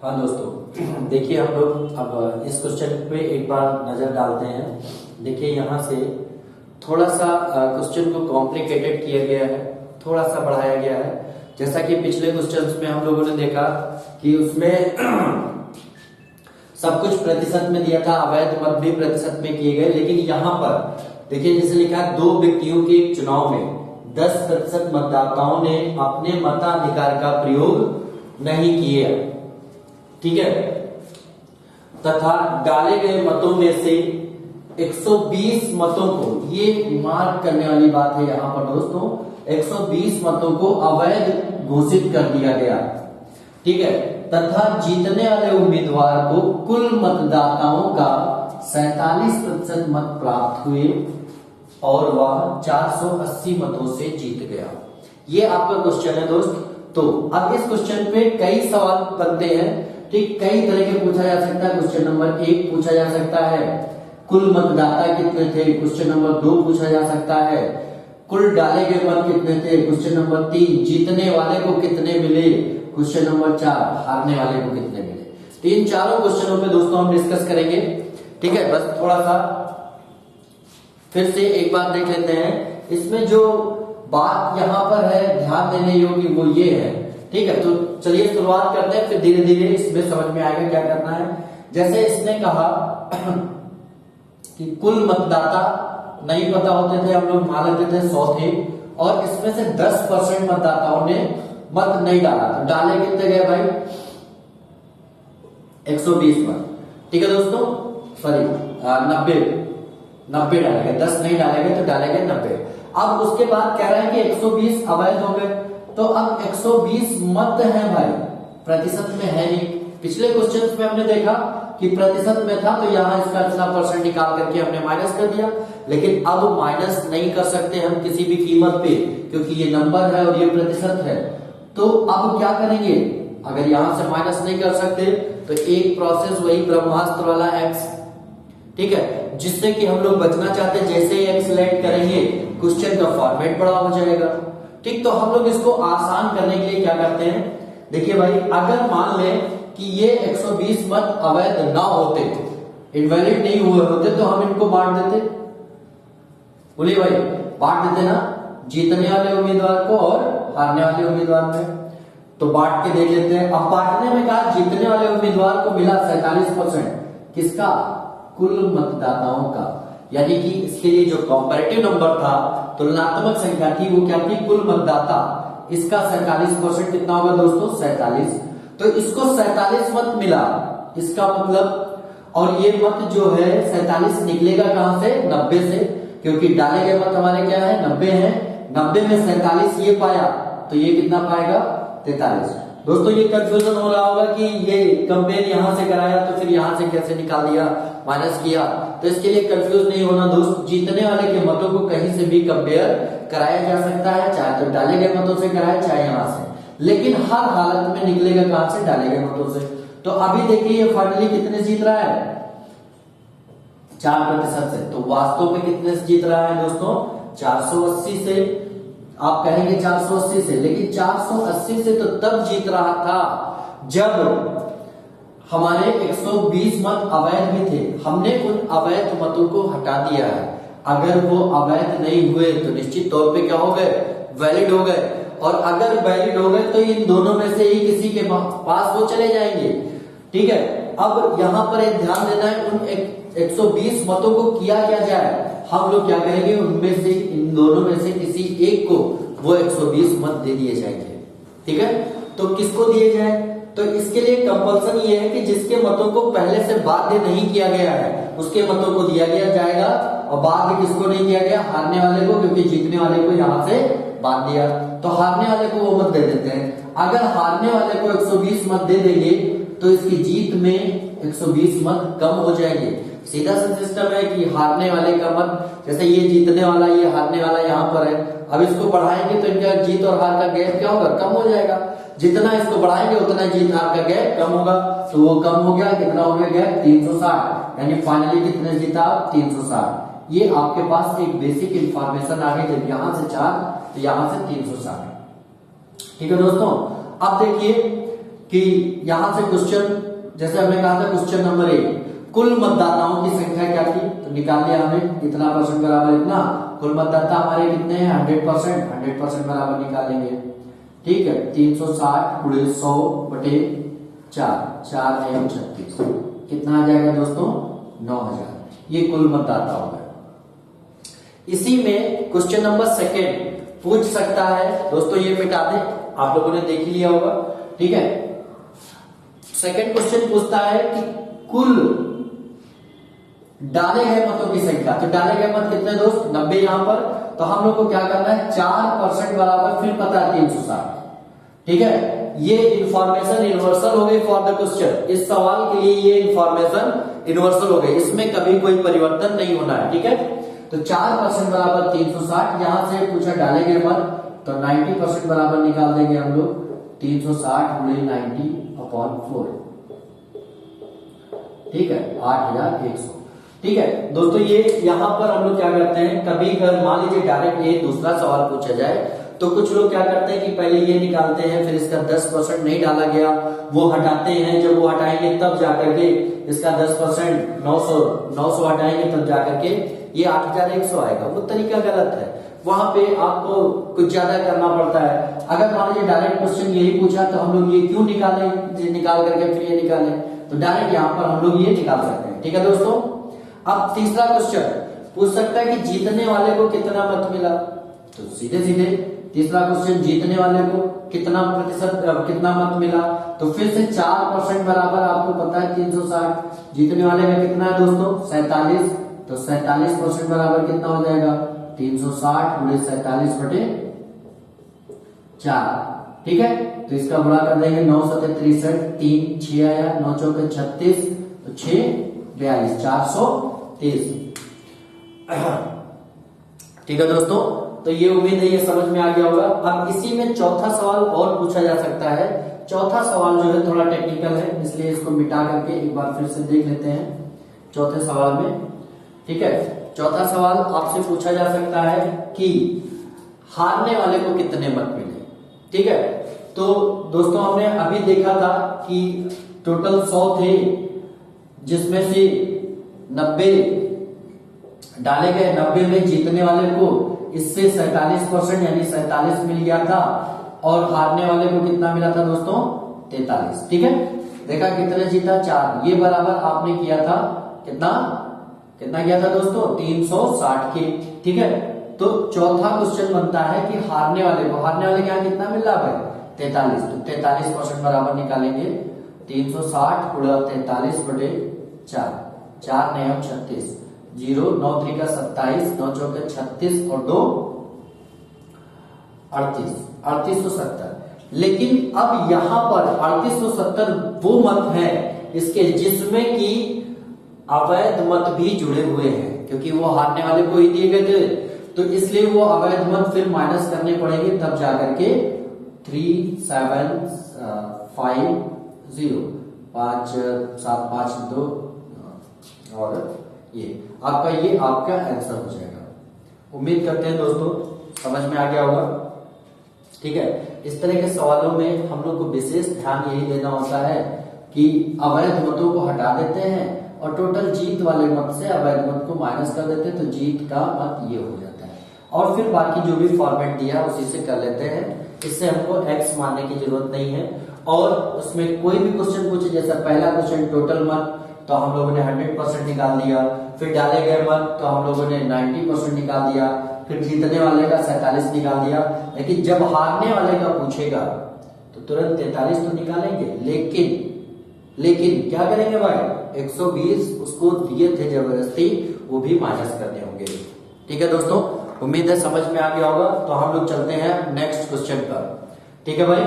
हाँ दोस्तों, देखिए हम लोग अब इस क्वेश्चन पे एक बार नजर डालते हैं। देखिए यहाँ से थोड़ा सा क्वेश्चन को कॉम्प्लिकेटेड किया गया है, थोड़ा सा बढ़ाया गया है। जैसा कि पिछले क्वेश्चंस में हम लोगों ने देखा कि उसमें सब कुछ प्रतिशत में दिया था, अवैध मत भी प्रतिशत में किए गए। लेकिन यहाँ पर देखिए जैसे लिखा है, दो व्यक्तियों के एक चुनाव में 10% मतदाताओं ने अपने मताधिकार का प्रयोग नहीं किया, ठीक है, तथा डाले गए मतों में से 120 मतों को, ये मार्क करने वाली बात है यहाँ पर दोस्तों, 120 मतों को अवैध घोषित कर दिया गया, ठीक है, तथा जीतने वाले उम्मीदवार को कुल मतदाताओं का 47% मत प्राप्त हुए और वह 480 मतों से जीत गया। ये आपका क्वेश्चन है दोस्त। तो अब इस क्वेश्चन पे कई सवाल बनते हैं, ठीक, कई तरह के पूछा जा सकता है। क्वेश्चन नंबर 1 पूछा जा सकता है, कुल मतदाता कितने थे। क्वेश्चन नंबर 2 पूछा जा सकता है, कुल डाले गए मत कितने थे। क्वेश्चन नंबर 3, जीतने वाले को कितने मिले। क्वेश्चन नंबर 4, हारने वाले को कितने मिले। तो इन चारों क्वेश्चनों पे दोस्तों हम डिस्कस करेंगे, ठीक है। बस थोड़ा सा फिर से एक बार देख लेते हैं। इसमें जो बात यहाँ पर है ध्यान देने योग्य वो ये है, ठीक है। तो चलिए शुरुआत करते हैं, फिर धीरे धीरे इसमें समझ में आएगा क्या करना है। जैसे इसने कहा कि कुल मतदाता नहीं पता होते थे, हम लोग मान लेते थे 100 थे, और इसमें से 10% मतदाताओं ने मत नहीं डाला। तो डाले कितने गए भाई, 120 मत, ठीक है दोस्तों, सॉरी 90 डाले गए, 10 नहीं डाले गए तो डाले गए 90। अब उसके बाद कह रहा है कि 120 अवैध हो गए। तो अब 120 मत है भाई, प्रतिशत में है नहीं। पिछले क्वेश्चंस में हमने देखा कि प्रतिशत में था, तो यहाँ इसका इतना परसेंट निकाल करके हमने माइनस कर दिया। लेकिन अब माइनस नहीं कर सकते हम किसी भी कीमत पे, क्योंकि ये नंबर है और ये प्रतिशत है। तो अब क्या करेंगे, अगर यहां से माइनस नहीं कर सकते तो एक प्रोसेस वही ब्रह्मास्त्र वाला एक्स, ठीक है, जिससे कि हम लोग बचना चाहते हैं। जैसे ही एक्स सिलेक्ट करेंगे क्वेश्चन का फॉर्मेट बड़ा हो जाएगा, ठीक। तो हम लोग इसको आसान करने के लिए क्या करते हैं, देखिए भाई, अगर मान लें कि ये 120 मत अवैध ना होते, इनवैलिड नहीं हुए होते, तो हम इनको बांट देते। बोलिए भाई, बांट देते ना, जीतने वाले उम्मीदवार को और हारने वाले उम्मीदवार में। तो बांट के देख लेते हैं। अब बांटने में कहा जीतने वाले उम्मीदवार को मिला 47%, किसका, कुल मतदाताओं का। यानी कि इसके लिए जो कंपैरेटिव नंबर था, तुलनात्मक संख्या थी, वो क्या थी, कुल मतदाता। इसका 47% कितना होगा दोस्तों, 47। तो इसको 47 मत मिला, इसका मतलब, और ये मत जो है 47 निकलेगा कहां से, 90 से, क्योंकि डाले गए मत हमारे क्या है, 90 है। 90 में 47 ये पाया, तो ये कितना पाएगा, 43। दोस्तों ये कंफ्यूजन हो रहा होगा कि ये कंपेयर यहां से कराया तो फिर यहां से कैसे निकाल दिया, माइनस किया। तो इसके लिए कंफ्यूज नहीं होना दोस्त, जीतने वाले के मतों को कहीं से भी कंपेयर कराया जा सकता है, चाहे तो डाले गए मतों से कराए, चाहे यहां से, लेकिन हर हालत में निकलेगा कहां से, डाले गए मतों से। तो अभी देखिए ये फाइनली कितने जीत रहा है, 4% से। तो वास्तव में कितने से जीत रहा है दोस्तों, 480 से। आप कहेंगे 480 से, लेकिन 480 से तो तब जीत रहा था जब हमारे 120 मत अवैध भी थे। हमने उन अवैध मतों को हटा दिया है। अगर वो अवैध नहीं हुए तो निश्चित तौर पे क्या हो गए, वैलिड हो गए। और अगर वैलिड हो गए तो इन दोनों में से ही किसी के पास वो चले जाएंगे, ठीक है। अब यहां पर एक ध्यान देना है, उन 120 मतों को किया क्या जाए, हम लोग क्या करेंगे, उनमें से, इन दोनों में से किसी एक को वो 120 मत दे दिए जाएंगे, ठीक है। तो किसको दिए जाए, तो इसके लिए कंपल्सन ये है कि जिसके मतों को पहले से बाध्य नहीं किया गया है उसके मतों को दिया गया जाएगा, और बाध्य किसको नहीं किया गया, हारने वाले को, क्योंकि जीतने वाले को यहां से बांध दिया, तो हारने वाले को वो मत दे देते हैं। अगर हारने वाले को 120 मत दे देंगे तो इसकी जीत में 120 मत कम हो जाएंगे। सीधा सा सिस्टम है कि हारने वाले का मत, जैसे ये जीतने वाला, ये हारने वाला यहाँ पर है, अब इसको बढ़ाएंगे तो इनका जीत और हार का गैप क्या होगा, कम हो जाएगा। जितना इसको बढ़ाएंगे उतना जीत हार का गैप कम होगा, तो वो कम हो गया, कितना हो गया गैप, 360। यानी फाइनली कितने जीता, 360। ये आपके पास एक बेसिक इंफॉर्मेशन आ गई, जब यहां से 4 तो यहां से 360, ठीक है दोस्तों। अब देखिए कि यहां से क्वेश्चन, जैसे हमने कहा था क्वेश्चन नंबर 1, कुल मतदाताओं की संख्या क्या थी, तो निकाल लिया हमने, इतना परसेंट बराबर इतना, कुल मतदाता हमारे कितने हैं 100%, 100% बराबर निकालेंगे। ठीक है, 360 गुणे 100 बटे 4, 4 एवं 36, कितना आ जाएगा दोस्तों 9000, ये कुल मतदाता हो गए। इसी में क्वेश्चन नंबर 2 पूछ सकता है दोस्तों, ये मिटा दें, आप लोगों ने देख लिया होगा। ठीक है, सेकंड क्वेश्चन पूछता है कि कुल डाले गए मतों की संख्या, तो डाले गए मत कितने दोस्त 90 यहां पर, तो हम लोग को क्या करना है 4% बराबर, फिर पता है 360। ठीक है, ये इंफॉर्मेशन यूनिवर्सल हो गई फॉर द क्वेश्चन, इस सवाल के लिए ये इंफॉर्मेशन यूनिवर्सल हो गई, इसमें कभी कोई परिवर्तन नहीं होना है। ठीक है, तो 4% बराबर 360, यहां से पूछा डाले गए मत, तो 90% बराबर निकाल देंगे हम लोग, 360 गुणे 90/4, ठीक है 8100। ठीक है दोस्तों, ये यहां पर हम लोग क्या करते हैं, कभी अगर मान लीजिए डायरेक्ट ये दूसरा सवाल पूछा जाए, तो कुछ लोग क्या करते हैं कि पहले ये निकालते हैं, फिर इसका 10% नहीं डाला गया वो हटाते हैं, जब वो हटाएंगे तब जाकर के इसका 10% 900 हटाएंगे तब जाकर के ये 8100 आएगा, वो तरीका गलत है। वहां पे आपको कुछ ज्यादा करना पड़ता है। अगर मान लीजिए डायरेक्ट क्वेश्चन यही पूछा, तो हम लोग ये क्यों निकाल करके फिर ये निकालें, तो डायरेक्ट यहाँ पर हम लोग ये निकाल सकते हैं। ठीक है दोस्तों, अब तीसरा क्वेश्चन पूछ सकता है कि जीतने वाले को कितना मत मिला, तो सीधे सीधे तीसरा क्वेश्चन, जीतने वाले को कितना प्रतिशत कितना मत मिला, तो फिर से 4% बराबर आपको पता है 360, जीतने वाले का कितना है दोस्तों 47, तो 47% बराबर कितना हो जाएगा 360 गुणे 47 बटे 4। ठीक है, तो इसका गुणा कर देंगे, 9 7 63, 3 6 आया, 9 चौके 36, तो 6 42, 423। ठीक है दोस्तों, तो ये उम्मीद है ये समझ में आ गया होगा। अब इसी में चौथा सवाल और पूछा जा सकता है। चौथा सवाल जो है थोड़ा टेक्निकल है, इसलिए इसको मिटा करके एक बार फिर से देख लेते हैं चौथे सवाल में। ठीक है, चौथा सवाल आपसे पूछा जा सकता है कि हारने वाले को कितने मत मिले। ठीक है, तो दोस्तों हमने अभी देखा था कि टोटल 100 थे, जिसमें से 90 डाले गए, 90 में जीतने वाले को इससे 47% यानी 47 मिल गया था, और हारने वाले को कितना मिला था दोस्तों 43। ठीक है, देखा कितने जीता 4, ये बराबर आपने किया था कितना किया था दोस्तों 360 के। ठीक है, तो चौथा क्वेश्चन बनता है कि हारने वाले के यहाँ कितना मिल रहा है 43, तो 43% बराबर निकालेंगे, 360 गुणा 43 बटे 4, 4 9 36, 0 9 3 का 27, 9 चौके 36 और 2 38, 3870। लेकिन अब यहां पर 3870 वो मत है इसके जिसमें कि अवैध मत भी जुड़े हुए हैं, क्योंकि वो हारने वाले को ही दिए गए थे, तो इसलिए वो अवैध मत फिर माइनस करने पड़ेंगे, तब जाकर के 3750 5 7 5 2 और ये आपका आंसर हो जाएगा। उम्मीद करते हैं दोस्तों समझ में आ गया होगा। ठीक है, इस तरह के सवालों में हम लोग को विशेष ध्यान यही देना होता है कि अवैध मतों को हटा देते हैं और टोटल जीत वाले मत से अवैध मत को माइनस कर देते हैं, तो जीत का मत ये हो जाता है, और फिर बाकी जो भी फॉर्मेट दिया उसी से कर लेते हैं। इससे हमको एक्स मानने की जरूरत नहीं है, और उसमें कोई भी क्वेश्चन पूछे, जैसा पहला क्वेश्चन टोटल मत, तो हम लोगों ने 100% निकाल दिया, फिर डाले गए मत तो हम लोगों ने 90% निकाल दिया, फिर जीतने वाले का 47 निकाल दिया। लेकिन जब हारने वाले का पूछेगा तो तुरंत 43 तो निकालेंगे, लेकिन क्या करेंगे भाई 120 उसको दिए थे जबरदस्ती, वो भी माइनस करने होंगे। ठीक है दोस्तों, उम्मीद है समझ में आ गया होगा। तो हम लोग चलते हैं नेक्स्ट क्वेश्चन पर। ठीक है भाई,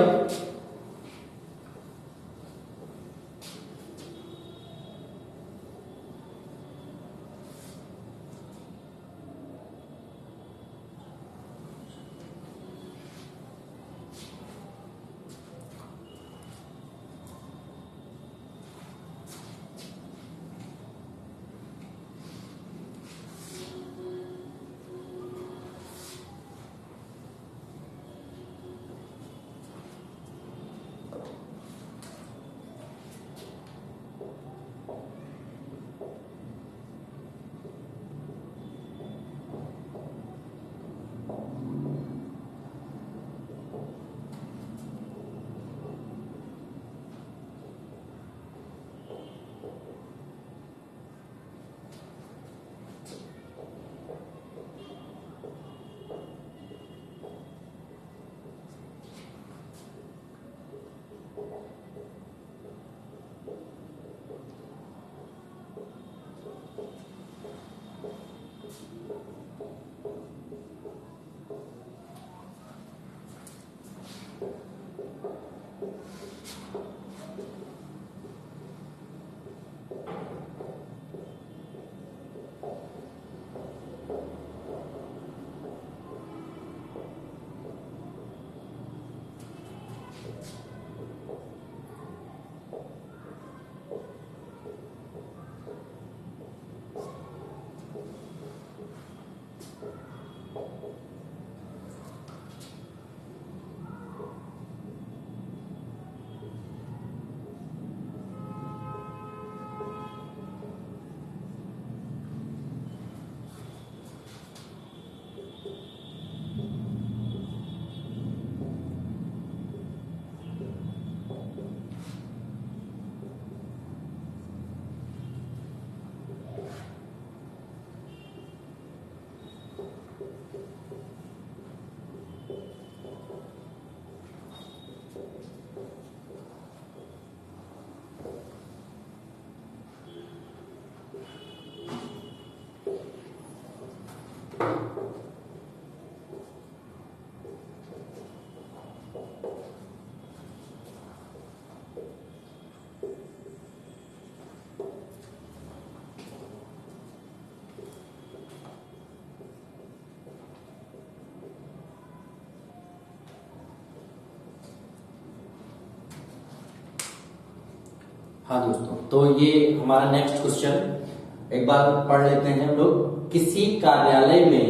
हाँ दोस्तों, तो ये हमारा नेक्स्ट क्वेश्चन एक बार पढ़ लेते हैं हम लोग। किसी कार्यालय में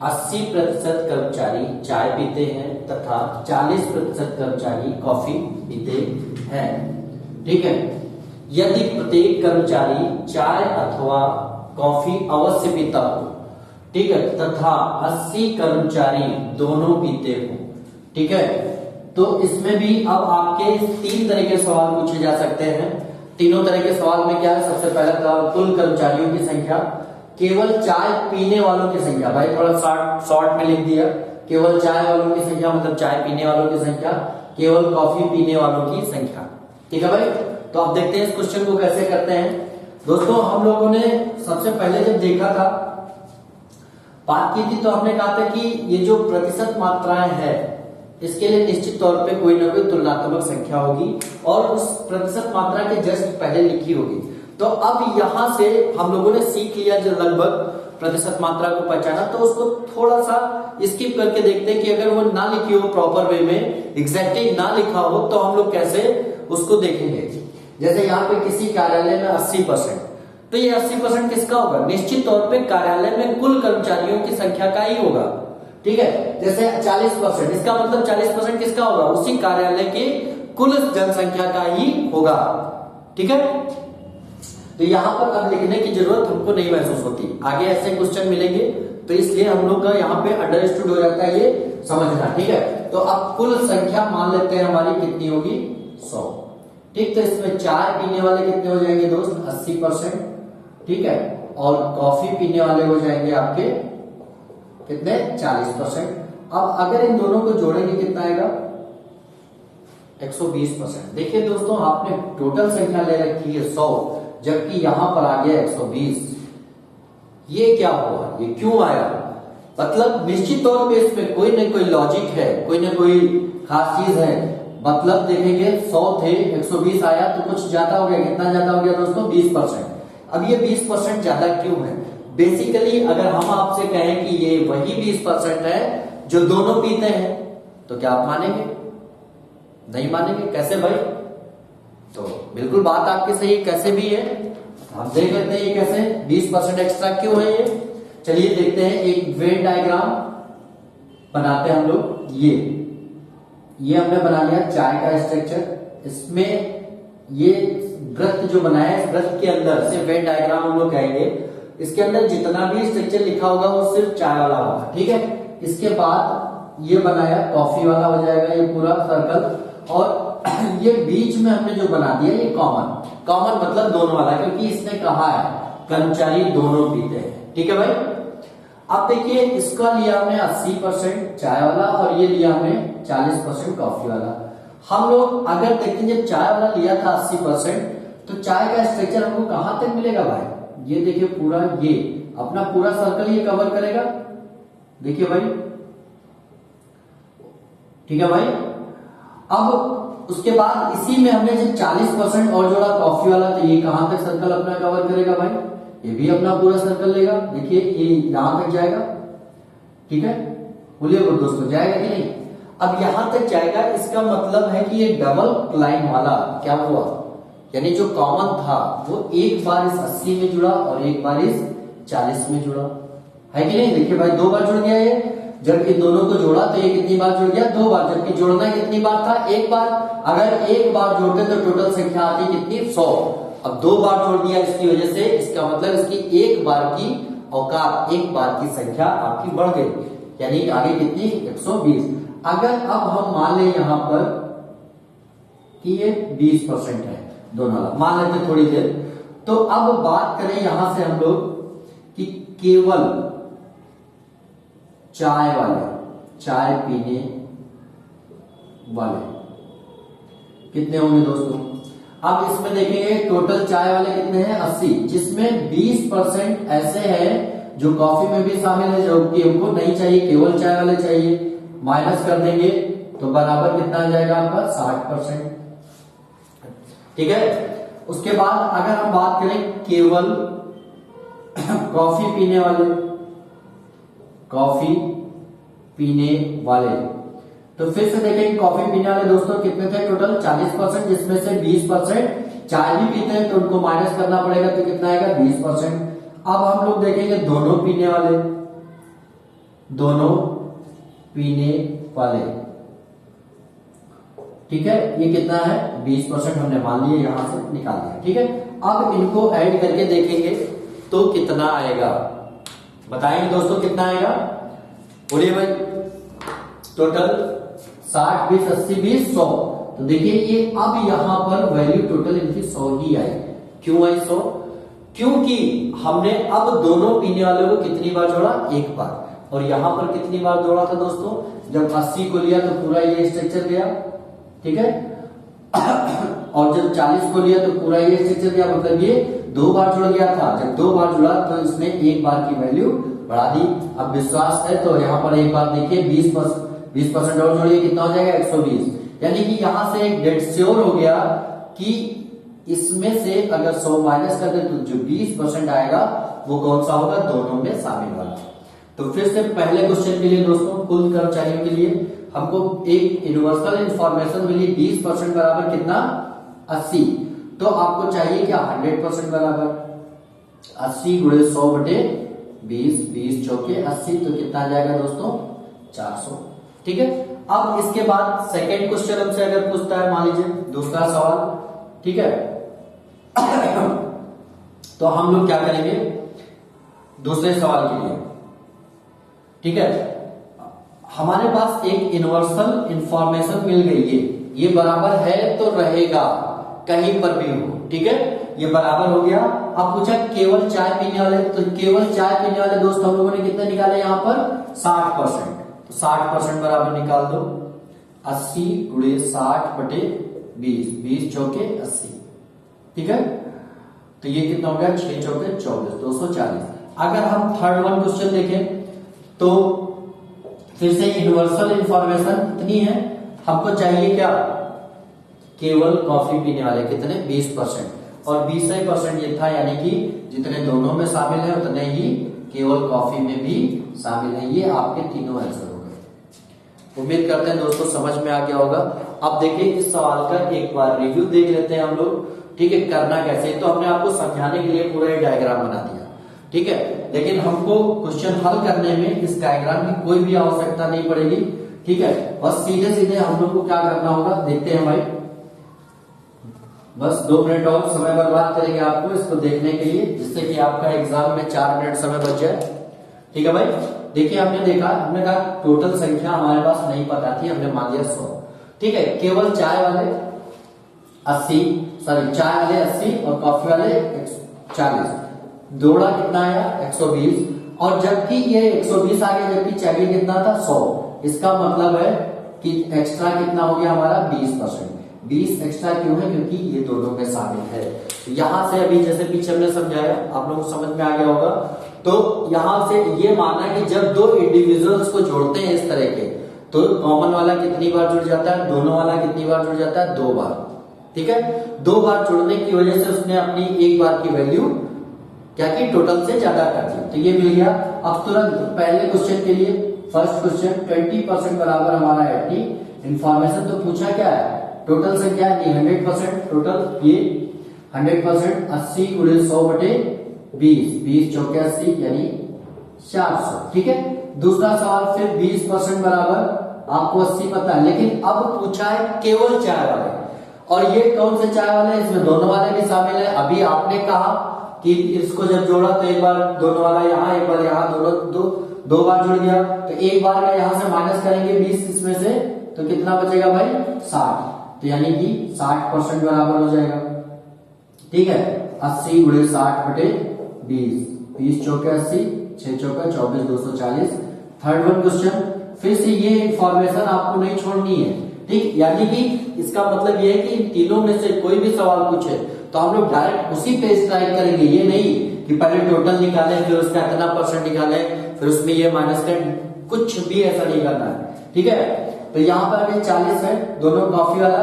80% कर्मचारी चाय पीते हैं तथा 40% कर्मचारी कॉफी पीते हैं। ठीक है, यदि प्रत्येक कर्मचारी चाय अथवा कॉफी अवश्य पीता हो, ठीक है, तथा 80 कर्मचारी दोनों पीते हो, ठीक है, तो इसमें भी अब आपके 3 तरह के सवाल पूछे जा सकते हैं। तीनों तरह के सवाल में क्या है, सबसे पहला कुल कर्मचारियों की संख्या, केवल चाय पीने वालों की संख्या, भाई थोड़ा शॉर्ट में लिख दिया, केवल चाय वालों की संख्या मतलब चाय पीने वालों की संख्या, केवल कॉफी पीने वालों की संख्या। ठीक है भाई, तो अब देखते हैं इस क्वेश्चन को कैसे करते हैं। दोस्तों हम लोगों ने सबसे पहले जब देखा था, बात की थी, तो हमने कहा था कि ये जो प्रतिशत मात्राएं हैं इसके लिए निश्चित तौर पे कोई ना कोई तुलनात्मक संख्या होगी और उस प्रतिशत मात्रा के जस्ट पहले लिखी होगी। तो अब यहां से हम लोगों ने सीख लिया जो लगभग प्रतिशत मात्रा को पहचाना, तो उसको थोड़ा सा स्किप करके देखते हैं कि अगर वो ना लिखी हो प्रॉपर वे में, एग्जैक्टली ना लिखा हो, तो हम लोग कैसे उसको देखेंगे। जैसे यहाँ पे किसी कार्यालय में 80%, तो ये 80% किसका होगा, निश्चित तौर पे कार्यालय में कुल कर्मचारियों की संख्या का ही होगा। ठीक है, जैसे 40%, इसका मतलब 40% किसका होगा, उसी कार्यालय के कुल जनसंख्या का ही होगा। ठीक है, तो यहां पर अब लिखने की जरूरत हमको नहीं महसूस होती, आगे ऐसे क्वेश्चन मिलेंगे, तो इसलिए हम लोग का यहाँ पे अंडरस्टूड हो जाता है ये समझना। ठीक है, तो अब कुल संख्या मान लेते हैं हमारी कितनी होगी, 100। ठीक, तो इसमें चाय पीने वाले कितने हो जाएंगे दोस्त, 80%। ठीक है, और कॉफी पीने वाले हो जाएंगे आपके कितने, 40%। अब अगर इन दोनों को जोड़ेंगे कितना आएगा, 120%। देखिए दोस्तों, आपने टोटल संख्या ले रखी है 100, जबकि यहां पर आ गया 120। ये क्या हुआ, ये क्यों आया, मतलब निश्चित तौर पे इसमें कोई ना कोई लॉजिक है, कोई ना कोई खास चीज है। मतलब देखेंगे 100 थे, 120 आया, तो कुछ ज्यादा हो गया, कितना ज्यादा हो गया दोस्तों, 20%। अब ये 20% ज्यादा क्यों है, बेसिकली अगर हम आपसे कहें कि ये वही 20% है जो दोनों पीते हैं, तो क्या आप मानेंगे, नहीं मानेंगे, कैसे भाई, तो बिल्कुल बात आपकी सही है, कैसे भी है, हम देख लेते हैं ये कैसे 20% एक्स्ट्रा क्यों है ये। चलिए देखते हैं, एक वेन डायग्राम बनाते हैं हम लोग। ये हमने बना लिया चाय का स्ट्रक्चर, इसमें ये वृत्त जो बनाया है, इस वृत्त के अंदर से वेन डायग्राम हम लोग कहेंगे, इसके अंदर जितना भी स्ट्रक्चर लिखा होगा वो सिर्फ चाय वाला होगा। ठीक है, इसके बाद ये बनाया कॉफी वाला हो जाएगा ये पूरा सर्कल, और ये बीच में हमने जो बना दिया ये कॉमन मतलब दोनों वाला, क्योंकि इसने कहा है कर्मचारी दोनों पीते हैं। ठीक है भाई, अब देखिए इसका लिया हमने 80% चाय वाला और ये लिया हमने 40% कॉफी वाला। हम लोग अगर देखते हैं, जब चाय वाला लिया था 80%, तो चाय का स्ट्रक्चर हमको कहां तक मिलेगा भाई, ये देखिए पूरा, ये अपना पूरा सर्कल ये कवर करेगा, देखिए भाई। ठीक है भाई, अब उसके बाद इसी में हमने जो 40% और जोड़ा कॉफी वाला, तो ये कहां तक सर्कल अपना कवर करेगा भाई, ये भी अपना पूरा सर्कल लेगा। देखिए ये यहां तक जाएगा, ठीक है, बोलिए दोस्तों जाएगा कि नहीं। अब यहां तक जाएगा, इसका मतलब है कि ये डबल लाइन वाला क्या हुआ, यानी जो कॉमन था वो एक बार इस 80 में जुड़ा और एक बार इस 40 में जुड़ा, है कि नहीं। देखिए भाई 2 बार जुड़ गया ये, जब इन दोनों को जोड़ा तो ये कितनी बार जुड़ गया, 2 बार, जबकि जोड़ना कितनी बार था, 1 बार। अगर 1 बार जोड़ते तो टोटल संख्या आती कितनी, 100। अब 2 बार जोड़ दिया इसकी वजह से, इसका मतलब इसकी 1 बार की औकात, 1 बार की संख्या आपकी बढ़ गई, यानी आगे कितनी 120। अगर अब हम मान ले यहां पर कि ये 20% है दोनों, मान लेते थोड़ी देर। तो अब बात करें यहां से हम लोग कि केवल चाय वाले, चाय पीने वाले कितने होंगे दोस्तों। अब इसमें देखेंगे टोटल चाय वाले कितने हैं, 80, जिसमें 20% ऐसे हैं जो कॉफी में भी शामिल है, जो कि हमको नहीं चाहिए, केवल चाय वाले चाहिए। माइनस कर देंगे तो बराबर कितना आ जाएगा आपका 60%, ठीक है। उसके बाद अगर हम बात करें केवल कॉफी पीने वाले, कॉफी पीने वाले, तो फिर से देखेंगे कॉफी पीने वाले दोस्तों कितने थे, टोटल 40%, जिसमें से 20% चाय भी पीते हैं, तो उनको माइनस करना पड़ेगा, तो कितना आएगा 20%। अब हम लोग देखेंगे दोनों पीने वाले, दोनों पीने वाले, ठीक है, ये कितना है 20% हमने मान लिया, यहां से निकाल दिया, ठीक है। अब इनको ऐड करके देखेंगे तो कितना आएगा, बताएंगे दोस्तों कितना आएगा, बोलिए भाई। टोटल 60 20 80 20 100, तो देखिए ये अब यहां पर वैल्यू टोटल इनकी 100 ही आई। क्यों आई 100, क्योंकि हमने अब दोनों पीने वाले को कितनी बार जोड़ा, 1 बार, और यहां पर कितनी बार जोड़ा था दोस्तों, जब 80 को लिया तो पूरा ये स्ट्रक्चर गया, ठीक है, और जब 40 को लिया तो पूरा ये स्ट्रक्चर गया, मतलब ये 2 बार जुड़ गया था। जब 2 बार जुड़ा तो इसने 1 बार की वैल्यू बढ़ा दी। अब विश्वास है तो यहाँ पर एक बार देखिए 20% और जोड़िए, कितना हो जाएगा 120, यानी कि यहां से एक डेट श्योर हो गया कि इसमें से अगर 100 माइनस कर दे तो जो 20% आएगा वो कौन सा होगा, दोनों में शामिल वाला। तो फिर से पहले क्वेश्चन के लिए दोस्तों, कुल कर्मचारियों के लिए हमको एक यूनिवर्सल इंफॉर्मेशन मिली, 20% बराबर कितना 80, तो आपको चाहिए क्या 100% बराबर 80 गुणे 100 बटे 20, 20 चौके 80, तो कितना आ जाएगा दोस्तों 400, ठीक है। अब इसके बाद सेकेंड क्वेश्चन हमसे अगर पूछता है, मान लीजिए दूसरा सवाल, ठीक है, तो हम लोग क्या करेंगे दूसरे सवाल के लिए, ठीक है। हमारे पास एक यूनिवर्सल इंफॉर्मेशन मिल गई है, ये बराबर है तो रहेगा कहीं पर भी हो, ठीक है, ये बराबर हो गया। अब पूछा केवल चाय पीने वाले, तो केवल चाय पीने वाले दोस्त हम लोगों ने कितना निकाला यहाँ पर 60%, तो 60% बराबर निकाल दो, 80 गुणे 60 बटे 20, 20 चौके 80, ठीक है, तो ये कितना हो गया 6 चौके 24, 240। अगर हम थर्ड वन क्वेश्चन देखें तो फिर से यूनिवर्सल इंफॉर्मेशन कितनी है, हमको चाहिए क्या, केवल कॉफी पीने वाले कितने 20%, और 20% ये था, यानी कि जितने दोनों में शामिल है उतने ही केवल कॉफी में भी शामिल है। ये आपके तीनों आंसर हो गए। उम्मीद करते हैं दोस्तों समझ में आ गया होगा। अब देखिए इस सवाल का एक बार रिव्यू देख लेते हैं हम लोग, ठीक है, करना कैसे। तो हमने आपको समझाने के लिए पूरा डायग्राम बना दिया, ठीक है, लेकिन हमको क्वेश्चन हल करने में इस डायग्राम की कोई भी आवश्यकता नहीं पड़ेगी, ठीक है, बस सीधे सीधे हम लोग को क्या करना होगा देखते हैं भाई। बस 2 मिनट और समय बर्बाद करेंगे आपको इसको देखने के लिए, जिससे कि आपका एग्जाम में 4 मिनट समय बच जाए, ठीक है भाई। देखिए हमने देखा, हमने कहा टोटल संख्या हमारे पास नहीं पता थी, हमने मान लिया 100, ठीक है। केवल चाय वाले 80, सॉरी चाय वाले 80 और कॉफी वाले 40, जोड़ा कितना आया 120, और जबकि ये 120 आ गया, जबकि चाहिए कितना था 100, इसका मतलब है कि एक्स्ट्रा कितना हो गया हमारा 20%। 20 एक्स्ट्रा क्यों है, क्योंकि ये दोनों में शामिल है। यहां से अभी जैसे पीछे हमने समझाया, आप लोगों को समझ में आ गया होगा। तो यहां से ये मानना है कि जब 2 इंडिविजुअल्स को जोड़ते हैं इस तरह के, तो कॉमन वाला कितनी बार जुड़ जाता है, दोनों वाला कितनी बार जुड़ जाता है, 2 बार। ठीक है, 2 बार जुड़ने की वजह से उसने अपनी 1 बार की वैल्यू क्या की, टोटल से ज्यादा कर दी, तो ये मिल गया। अब तुरंत पहले क्वेश्चन के लिए, फर्स्ट क्वेश्चन 20% बराबर हमारा 80, इंफॉर्मेशन तो पूछा क्या है, टोटल से क्या है, 100% टोटल, ये 100% 80 गुणे 100 बटे 20, 20 चौके 80 यानी 400। ठीक है, दूसरा सवाल फिर 20% बराबर, आपको 80 पता है, लेकिन अब पूछा है केवल चाय वाले, और ये कौन से चाय वाले हैं, इसमें दोनों वाले भी शामिल है। अभी आपने कहा कि इसको जब जोड़ा तो एक बार दोनों वाला यहाँ, एक बार यहाँ, दोनों दो बार जुड़ गया, तो एक बार में यहां से माइनस करेंगे 20 इसमें से, तो कितना बचेगा भाई, 60, तो यानी कि 60% बराबर हो जाएगा। ठीक है, 80 गुणे 60 बटे 20, 20 चौके 80, 6 चौके 24, 240। थर्ड वन क्वेश्चन, फिर से ये इंफॉर्मेशन आपको नहीं छोड़नी है। ठीक, यानी कि इसका मतलब ये है कि इन तीनों में से कोई भी सवाल पूछे तो हम लोग डायरेक्ट उसी पे स्ट्राइक करेंगे, ये नहीं कि पहले टोटल निकालें फिर उसका इतना परसेंट निकालें फिर उसमें ये माइनस कर, कुछ भी ऐसा नहीं करना है। ठीक है, तो यहाँ पर अभी 40 है, दोनों कॉफी वाला।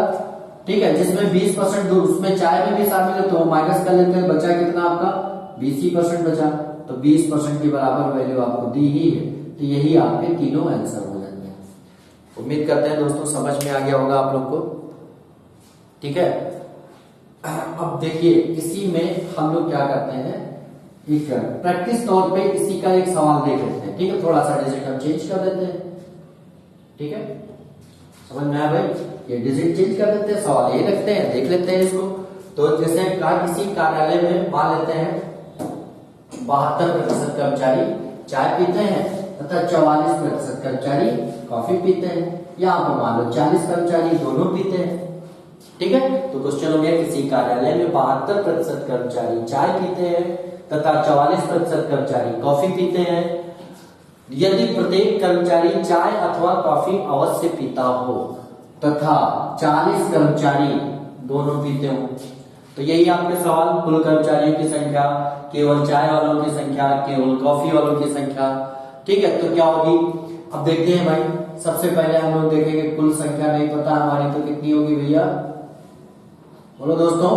ठीक है, जिसमें 20% उसमें चाय में भी शामिल है तो वो माइनस कर लेते हैं, बचा कितना आपका 20% बचा, तो 20% के बराबर वैल्यू आपको दी ही है, तो यही आपके तीनों आंसर हो जाते हैं। उम्मीद करते हैं दोस्तों समझ में आ गया होगा आप लोग को। ठीक है, अब देखिए इसी में हम लोग क्या करते हैं, एक प्रैक्टिस तौर पे इसी का एक सवाल देख लेते हैं। ठीक है, थोड़ा सा डिजिट हम चेंज कर देते हैं। ठीक है, समझ में आया भाई, ये डिजिट चेंज कर देते हैं, सवाल ये रखते हैं, देख लेते हैं इसको। तो जैसे किसी कार्यालय में मान लेते हैं 72% कर्मचारी चाय पीते हैं तथा 44% कर्मचारी कॉफी पीते हैं। यहाँ पर मान लो 40 कर्मचारी दोनों पीते हैं। ठीक है, तो क्वेश्चन हो गया किसी कार्यालय में 72% कर्मचारी चाय पीते हैं तथा 44% कर्मचारी कॉफी पीते हैं। यदि प्रत्येक कर्मचारी चाय अथवा कॉफी अवश्य पीता हो तथा 40 कर्मचारी दोनों पीते हो, तो यही आपके सवाल, कुल कर्मचारियों की संख्या, केवल चाय वालों की संख्या, केवल कॉफी वालों की संख्या। ठीक है, तो क्या होगी, अब देखते हैं भाई। सबसे पहले हम लोग देखेंगे कुल संख्या नहीं पता हमारी, तो कितनी होगी भैया, बोलो दोस्तों,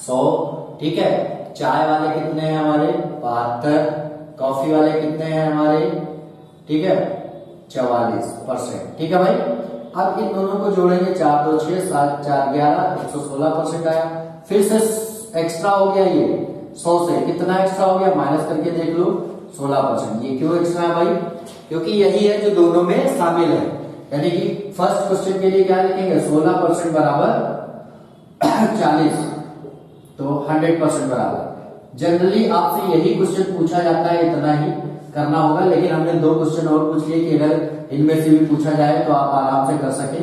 100। ठीक है, चाय वाले कितने हैं हमारे 72, कॉफी वाले कितने हैं हमारे, ठीक है 44%। ठीक है भाई, अब इन दोनों को जोड़ेंगे, 4 2 6 7 4 11, 116% आया। फिर से एक्स्ट्रा हो गया, ये 100 से कितना एक्स्ट्रा हो गया, माइनस करके देख लो 16%। ये क्यों एक्स्ट्रा है भाई, क्योंकि यही है जो दोनों में शामिल है। यानी कि फर्स्ट क्वेश्चन के लिए क्या लिखेंगे, 16% बराबर 40, तो 100% बराबर। जनरली आपसे यही क्वेश्चन पूछा जाता है, इतना ही करना होगा, लेकिन हमने 2 क्वेश्चन और पूछ लिए कि अगर इनमें से भी पूछा जाए तो आप आराम से कर सके।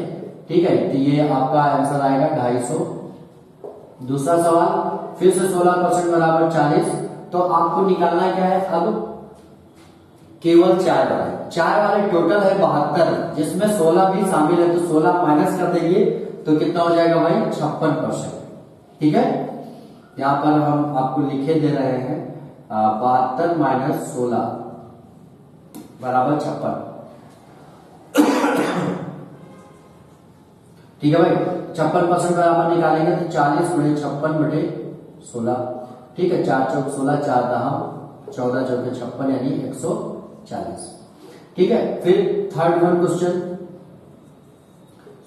ठीक है, तो ये आपका आंसर आएगा 250। दूसरा सवाल, फिर से 16% बराबर 40, तो आपको निकालना क्या है, अब केवल चाय वाले टोटल है 72, जिसमें 16 भी शामिल है, तो 16 माइनस कर देंगे तो कितना हो जाएगा भाई 56%। ठीक है, यहाँ पर हम आपको लिखे दे रहे हैं 72 माइनस 16 बराबर 56। ठीक है भाई, 56% बराबर निकालेंगे तो 40 गुणे 56 बटे 16। ठीक है, 4 चौक 16, 4 दहा 14 चौके 56 यानी 140। ठीक है, फिर थर्ड वन क्वेश्चन,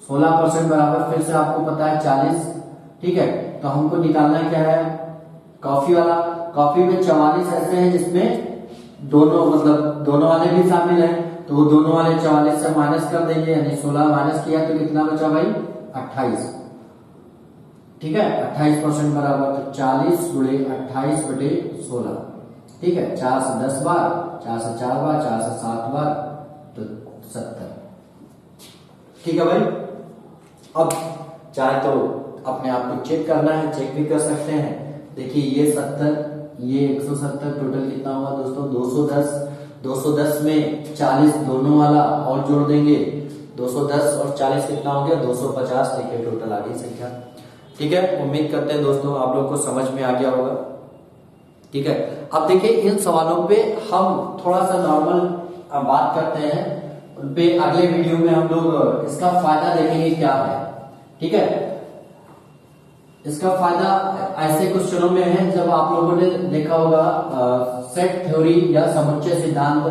16% बराबर फिर से आपको पता है 40। ठीक है, तो हमको निकालना क्या है, कॉफी वाला। कॉफी में 44 ऐसे हैं जिसमें दोनों मतलब दोनों वाले भी शामिल हैं, तो वो दोनों वाले 44 से माइनस कर देंगे, यानी 16 माइनस किया तो कितना बचा भाई 28। ठीक है, 28% बराबर, तो 40 गुणे 28 बटे 16। ठीक है, 4 से 10 बार, 4 से 4 बार, 4 से 7 बार, तो 70। ठीक है भाई, अब चाहे तो अपने आप को चेक करना है, चेक भी कर सकते हैं। देखिए ये 70, ये 170, टोटल कितना हुआ दोस्तों 210। 210 में 40 दोनों वाला और जोड़ देंगे, 210 और 40 कितना हो गया 250। देखिए टोटल आ गई संख्या। ठीक है, उम्मीद करते हैं दोस्तों आप लोग को समझ में आ गया होगा। ठीक है, अब देखिए इन सवालों पे हम थोड़ा सा नॉर्मल बात करते हैं। उन पे अगले वीडियो में हम लोग इसका फायदा देखेंगे क्या है। ठीक है, इसका फायदा ऐसे क्वेश्चनों में है जब आप लोगों ने देखा होगा सेट थ्योरी या समुच्चय सिद्धांत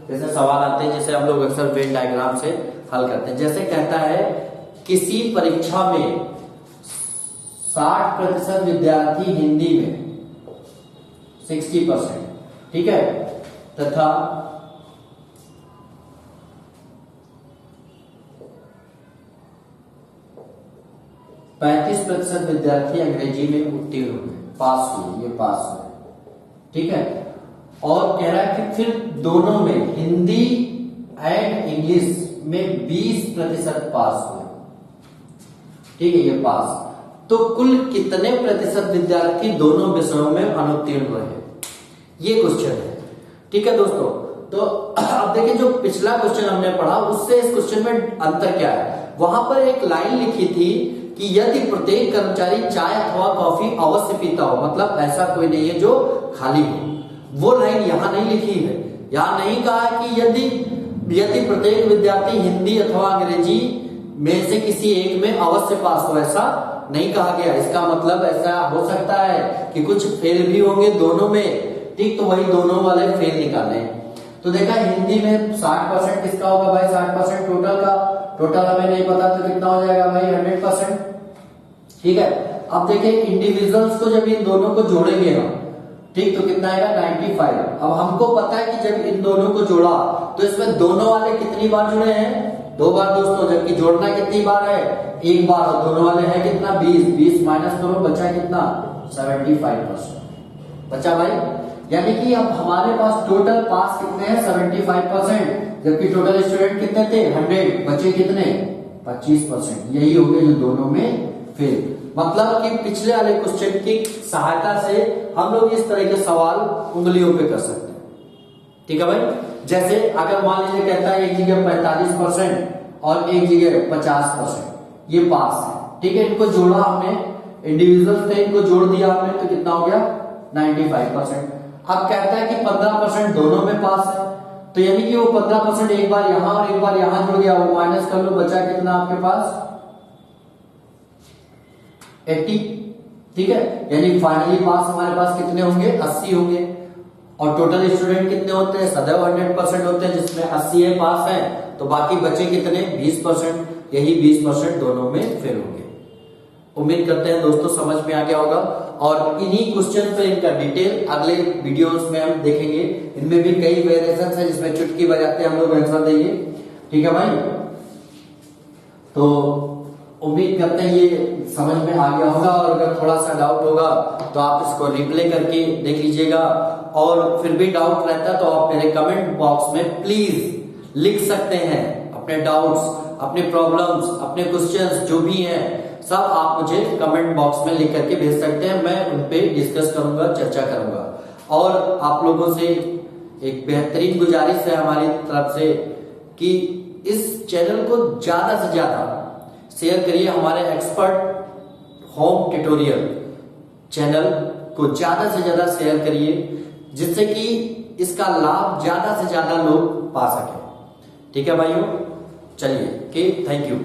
जैसे सवाल आते हैं, जिसे हम लोग अक्सर वेन डायग्राम से हल करते हैं। जैसे कहता है किसी परीक्षा में 60% विद्यार्थी हिंदी में 60%, ठीक है, तथा 35% विद्यार्थी अंग्रेजी में उत्तीर्ण हुए, पास हुए, ये पास हुए। ठीक है, और कह रहा है कि फिर दोनों में हिंदी एंड इंग्लिश में 20% पास हुए। ठीक है, ये पास। तो कुल कितने प्रतिशत विद्यार्थी दोनों विषयों में अनुत्तीर्ण हुए हैं, ये क्वेश्चन है। ठीक है दोस्तों, तो अब देखिए जो पिछला क्वेश्चन हमने पढ़ा उससे इस क्वेश्चन में अंतर क्या है। वहां पर एक लाइन लिखी थी कि यदि प्रत्येक कर्मचारी चाय अथवा कॉफी अवश्य पीता हो, मतलब ऐसा कोई नहीं है जो खाली हो, वो लाइन यहां नहीं लिखी है। यहां नहीं कहा कि यदि प्रत्येक विद्यार्थी हिंदी अथवा अंग्रेजी में से किसी एक में अवश्य पास हो, ऐसा नहीं कहा गया। इसका मतलब ऐसा हो सकता है कि कुछ फेल भी होंगे दोनों में। ठीक, तो वही दोनों वाले फेल निकाले। तो देखा हिंदी में 60% किसका होगा भाई, 60% टोटल का। टोटल हमें नहीं पता तो कितना हो जाएगा भाई, 100%। ठीक है, अब देखिए इंडिविजुअल्स को जब इन दोनों को जोड़ेंगे हम, ठीक, तो कितना आएगा 95। अब हमको पता है कि जब इन दोनों को जोड़ा तो इसमें दोनों वाले कितनी बार जुड़े हैं, 2 बार दोस्तों, जबकि जोड़ना कितनी बार है, 1 बार। और दोनों वाले हैं कितना, 20 माइनस करो, बचा कितना, 75% बचा भाई। यानी कि अब हमारे पास टोटल पास कितने हैं, 75%, जबकि टोटल स्टूडेंट कितने थे, 100, बचे कितने, 25%। यही हो गए जो दोनों में फेल। मतलब कि पिछले वाले क्वेश्चन की सहायता से हम लोग इस तरह के सवाल उंगलियों पे कर सकते हैं। ठीक है भाई, जैसे अगर मान लीजिए कहता है एक जगह 45% और एक जगह 50%, ये पास है। ठीक है, इनको जोड़ा हमने, इंडिविजुअल थे, इनको जोड़ दिया हमने, तो कितना हो गया 95%। अब कहता है कि 15% दोनों में पास है, तो यानी कि वो 15% एक बार यहां और एक बार यहां जुड़ गया, वो माइनस कर लो, बचा कितना आपके पास 80। ठीक है, यानी फाइनली पास हमारे पास कितने होंगे, 80 होंगे। और टोटल स्टूडेंट कितने होते हैं, सदैव 100% होते हैं, जिसमें 80 है पास है, तो बाकी बचे कितने, 20%। यही 20% दोनों में फेल होंगे। उम्मीद करते हैं दोस्तों समझ में आ गया होगा, और इन्हीं क्वेश्चन पे इनका डिटेल अगले वीडियोस में हम देखेंगे। इनमें भी कई वेरिएशंस हैं जिसमें चुटकी बजाते हम लोग आंसर देंगे। ठीक है भाई, तो उम्मीद करते हैं ये समझ में आ गया होगा, और अगर थोड़ा सा डाउट होगा तो आप इसको रिप्ले करके देख लीजिएगा, और फिर भी डाउट रहता है तो आप मेरे कमेंट बॉक्स में प्लीज लिख सकते हैं अपने डाउट्स, अपने प्रॉब्लम्स, अपने क्वेश्चंस जो भी हैं, सब आप मुझे कमेंट बॉक्स में लिख करके भेज सकते हैं। मैं उन पे डिस्कस करूंगा, चर्चा करूंगा। और आप लोगों से एक बेहतरीन गुजारिश है हमारी तरफ से कि इस चैनल को ज्यादा से ज्यादा शेयर करिए। हमारे एक्सपर्ट होम ट्यूटोरियल चैनल को ज्यादा से ज्यादा शेयर करिए, जिससे कि इसका लाभ ज्यादा से ज्यादा लोग पा सके। ठीक है भाइयों, चलिए, थैंक यू।